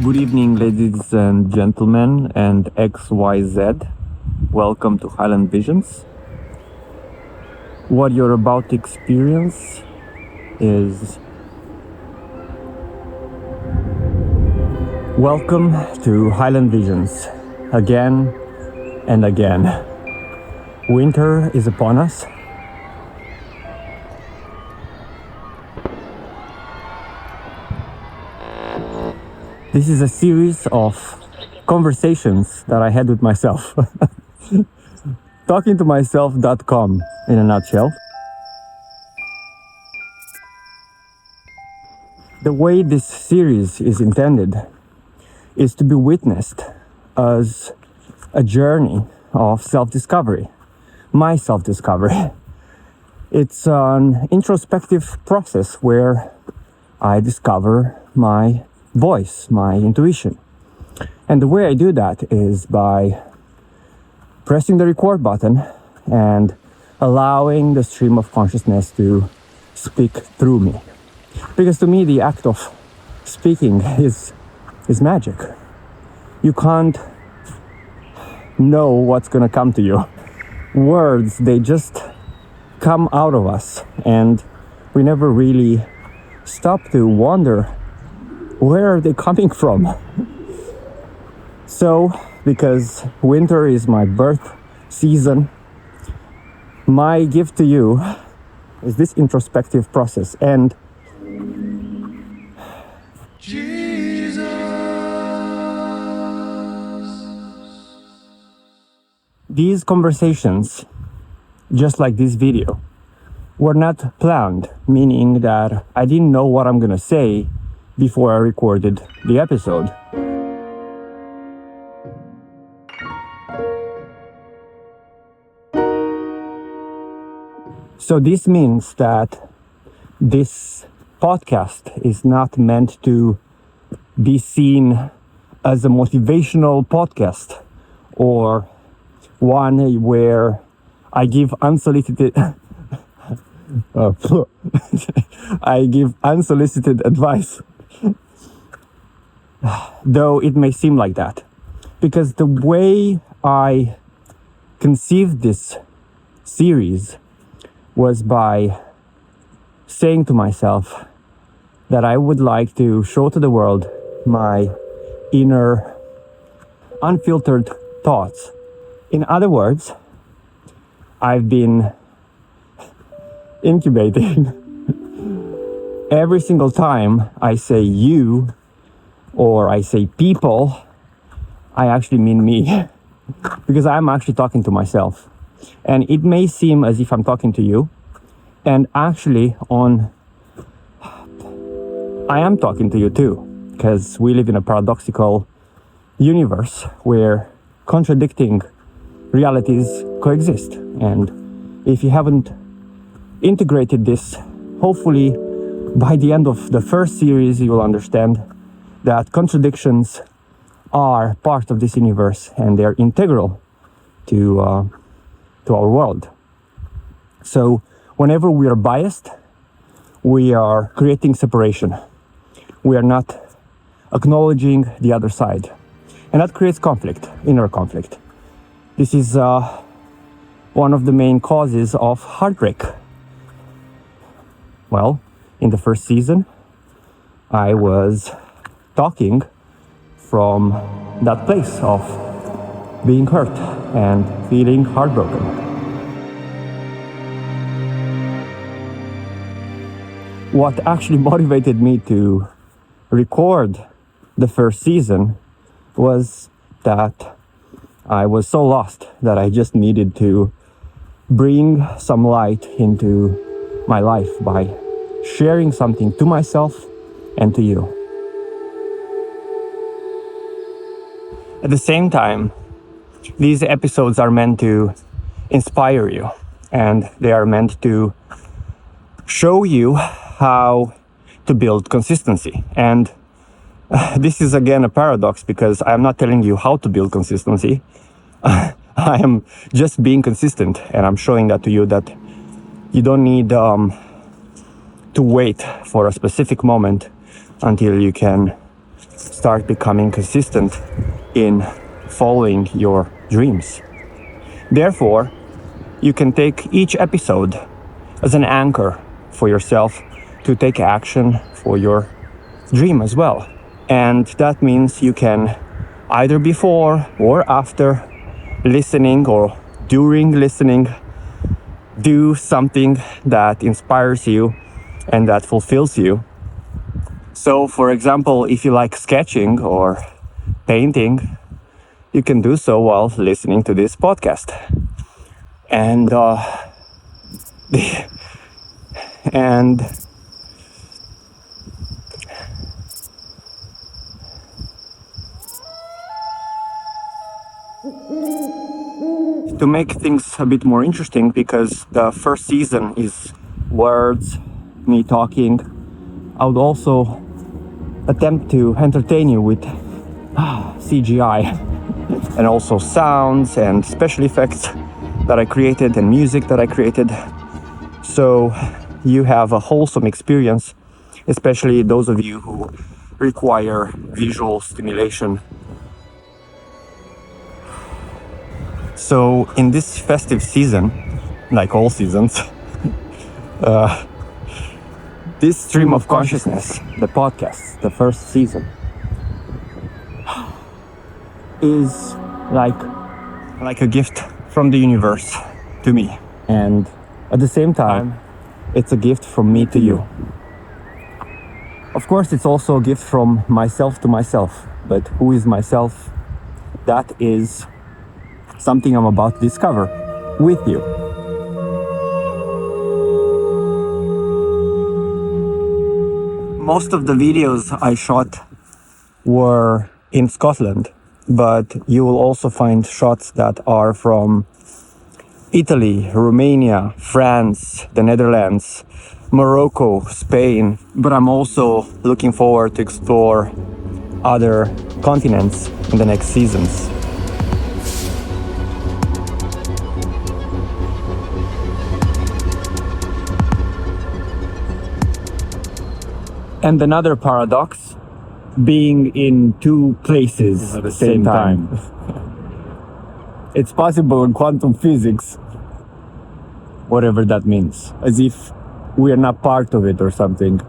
Good evening, ladies and gentlemen, and XYZ. Welcome to Highland Visions. What you're about to experience is welcome to Highland Visions again and again. Winter is upon us. This is a series of conversations that I had with myself. Talkingtomyself.com in a nutshell. The way this series is intended is to be witnessed as a journey of self-discovery, my self-discovery. It's an introspective process where I discover my voice, my intuition. And the way I do that is by pressing the record button and allowing the stream of consciousness to speak through me. Because to me, the act of speaking is magic. You can't know what's gonna come to you. Words, they just come out of us, and we never really stop to wonder, where are they coming from? So, because winter is my birth season, my gift to you is this introspective process. And Jesus. These conversations, just like this video, were not planned, meaning that I didn't know what I'm gonna say before I recorded the episode. So this means that this podcast is not meant to be seen as a motivational podcast or one where I give unsolicited advice. Though it may seem like that, because the way I conceived this series was by saying to myself that I would like to show to the world my inner unfiltered thoughts. In other words, I've been incubating. Every single time I say you or I say people, I actually mean me, because I'm actually talking to myself. And it may seem as if I'm talking to you, and actually I am talking to you too, because we live in a paradoxical universe where contradicting realities coexist. And if you haven't integrated this, hopefully by the end of the first series you will understand that contradictions are part of this universe and they're integral to our world. So whenever we are biased, we are creating separation. We are not acknowledging the other side. And that creates conflict, inner conflict. This is one of the main causes of heartbreak. Well, in the first season, I was talking from that place of being hurt and feeling heartbroken. What actually motivated me to record the first season was that I was so lost that I just needed to bring some light into my life by sharing something to myself and to you. At the same time, these episodes are meant to inspire you, and they are meant to show you how to build consistency. And this is again a paradox, because I'm not telling you how to build consistency. I am just being consistent, and I'm showing that to you, that you don't need to wait for a specific moment until you can start becoming consistent in following your dreams. Therefore, you can take each episode as an anchor for yourself to take action for your dream as well. And that means you can either before or after listening or during listening do something that inspires you and that fulfills you. So, for example, if you like sketching or painting, you can do so while listening to this podcast. And to make things a bit more interesting, because the first season is words, me talking, I would also attempt to entertain you with CGI and also sounds and special effects that I created and music that I created, so you have a wholesome experience, especially those of you who require visual stimulation. So in this festive season, like all seasons, this stream of consciousness, the podcast, the first season, is like a gift from the universe to me. And at the same time, it's a gift from me to you. Of course, it's also a gift from myself to myself. But who is myself? That is something I'm about to discover with you. Most of the videos I shot were in Scotland, but you will also find shots that are from Italy, Romania, France, the Netherlands, Morocco, Spain. But I'm also looking forward to explore other continents in the next seasons. And another paradox, being in two places at the same time. It's possible in quantum physics, whatever that means, as if we are not part of it or something.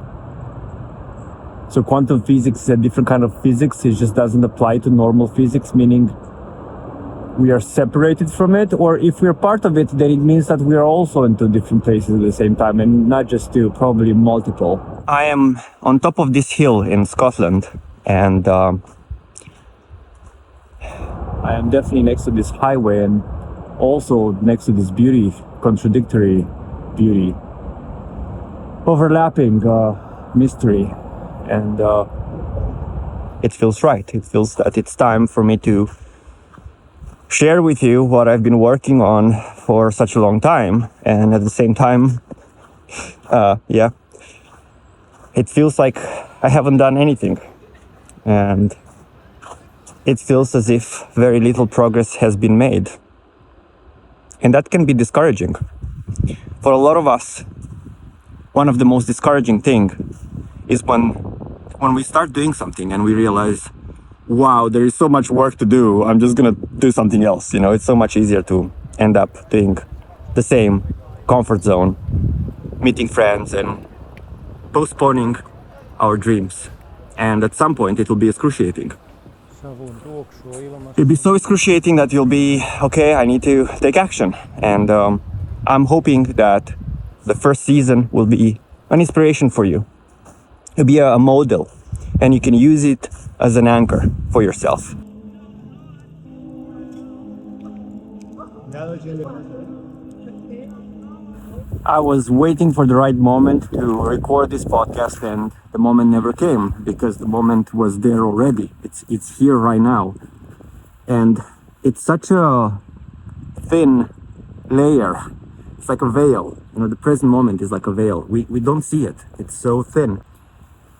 So quantum physics is a different kind of physics. It just doesn't apply to normal physics, meaning we are separated from it. Or if we're part of it, then it means that we are also in two different places at the same time, and not just two, probably multiple. I am on top of this hill in Scotland, and I am definitely next to this highway and also next to this beauty, contradictory beauty, overlapping mystery, and it feels right. It feels that it's time for me to share with you what I've been working on for such a long time, and at the same time, it feels like I haven't done anything, and it feels as if very little progress has been made, and that can be discouraging. For a lot of us, one of the most discouraging thing is when we start doing something and we realize, wow, there is so much work to do, I'm just gonna do something else. You know, it's so much easier to end up doing the same comfort zone, meeting friends and postponing our dreams. And at some point it will be excruciating. It'll be so excruciating that you'll be, okay, I need to take action. And I'm hoping that the first season will be an inspiration for you. It'll be a model, and you can use it as an anchor for yourself. I was waiting for the right moment to record this podcast, and the moment never came, because the moment was there already. It's here right now. And it's such a thin layer. It's like a veil. You know, the present moment is like a veil. We don't see it. It's so thin.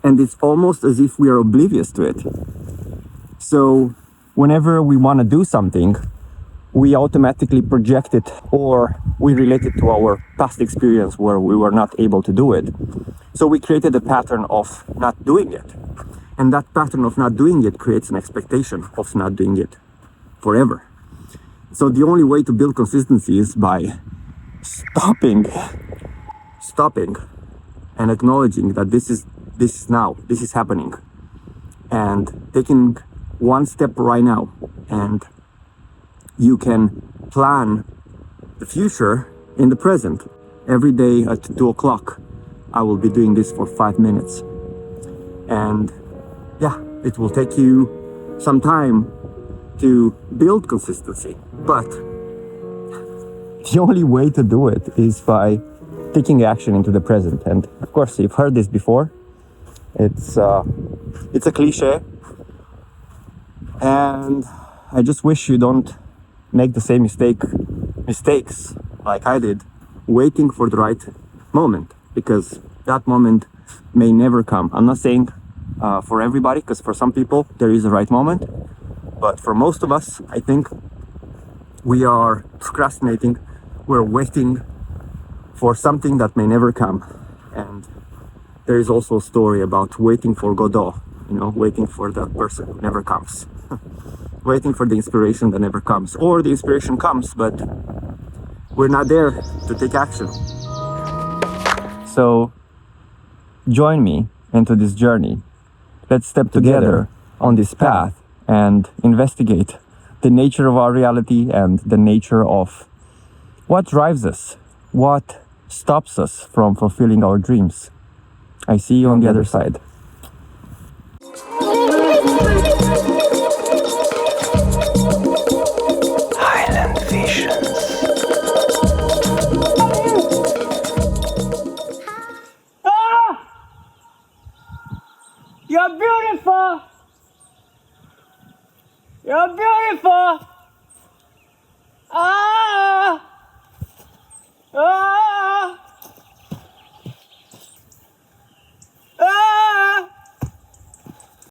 And it's almost as if we are oblivious to it. So whenever we want to do something, we automatically project it, or we relate it to our past experience where we were not able to do it. So we created a pattern of not doing it. And that pattern of not doing it creates an expectation of not doing it forever. So the only way to build consistency is by stopping and acknowledging that this is now, this is happening, and taking one step right now. And you can plan the future in the present. Every day at 2 o'clock, I will be doing this for 5 minutes. And yeah, it will take you some time to build consistency, but the only way to do it is by taking action into the present. And of course, you've heard this before. It's a cliche, and I just wish you don't make the same mistakes like I did, waiting for the right moment, because that moment may never come. I'm not saying for everybody, because for some people there is a right moment, but for most of us, I think we are procrastinating. We're waiting for something that may never come. And there is also a story about waiting for Godot, waiting for that person who never comes. Waiting for the inspiration that never comes. Or the inspiration comes, but we're not there to take action. So join me into this journey. Let's step together on this path and investigate the nature of our reality and the nature of what drives us, what stops us from fulfilling our dreams. I see you on the other side. Highland Visions. You're beautiful! You're beautiful! Ah! Ah!